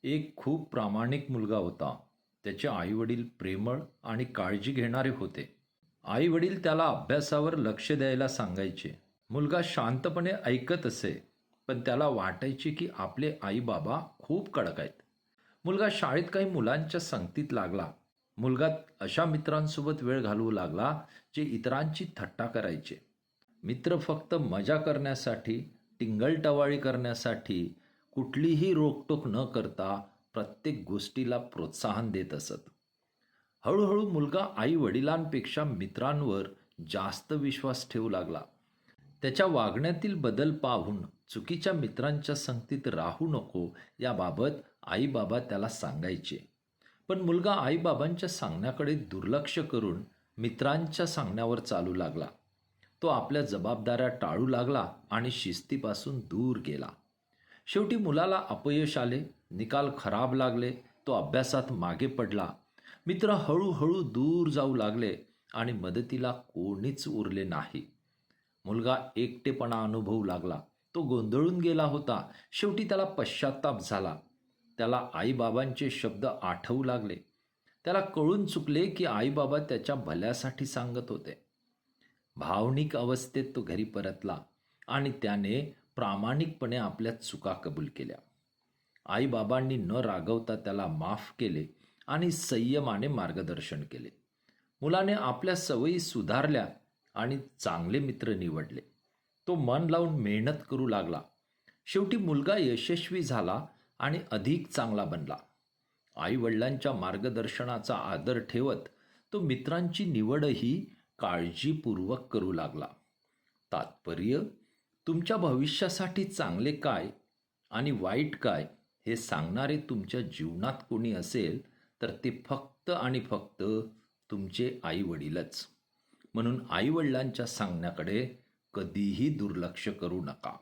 एक खूप प्रामाणिक मुलगा होता. त्याचे आईवडील प्रेमळ आणि काळजी घेणारे होते. आई-वडील त्याला अभ्यासावर लक्ष द्यायला सांगायचे. मुलगा शांतपणे ऐकत असे, पण त्याला वाटायचे की आपले आई-बाबा खूप कडक आहेत. मुलगा शाळेत काही मुलांच्या संगतीत लागला. मुलगा अशा मित्रांसोबत वेळ घालवू लागला, जे इतरांची थट्टा करायचे. मित्र फक्त मजा करण्यासाठी, टिंगलटवाळी करण्यासाठी, कुठलीही रोकटोक न करता प्रत्येक गोष्टीला प्रोत्साहन देत असत. हळूहळू मुलगा आई-वडिलांपेक्षा मित्रांवर जास्त विश्वास ठेवू लागला. त्याच्या वागण्यातील बदल पाहून चुकीच्या मित्रांच्या संगतीत राहू नको याबाबत आई-बाबा त्याला सांगायचे. पण मुलगा आई-बाबांच्या सांगण्याकडे दुर्लक्ष करून मित्रांच्या सांगण्यावर चालू लागला. तो आपल्या जबाबदाऱ्या टाळू लागला आणि शिस्तीपासून दूर गेला. शेवटी मुलाला अपयश आले, निकाल खराब लागले, तो अभ्यासात मागे पडला. मित्र हळूहळू दूर जाऊ लागले आणि मदतीला कोणीच उरले नाही. मुलगा एकटेपणा अनुभवू लागला. तो गोंधळून गेला होता. शेवटी त्याला पश्चात्ताप झाला. त्याला आईबाबांचे शब्द आठवू लागले. त्याला कळून चुकले की आईबाबा त्याच्या भल्यासाठी सांगत होते. भावनिक अवस्थेत तो घरी परतला आणि त्याने प्रामाणिकपणे आपल्या चुका कबूल केल्या. आईबाबांनी न रागवता त्याला माफ केले आणि संयमाने मार्गदर्शन केले. मुलाने आपल्या सवयी सुधारल्या आणि चांगले मित्र निवडले. तो मन लावून मेहनत करू लागला. शेवटी मुलगा यशस्वी झाला आणि अधिक चांगला बनला. आई-वडिलांच्या मार्गदर्शनाचा आदर ठेवत तो मित्रांची निवडही काळजीपूर्वक करू लागला. तात्पर्य, तुमच्या भविष्यासाठी चांगले काय आणि वाईट काय हे सांगणारे तुमच्या जीवनात कोणी असेल तर ते फक्त आणि फक्त तुमचे आई-वडीलच. म्हणून आई-वडिलांच्या सांगण्याकडे कधीही दुर्लक्ष करू नका.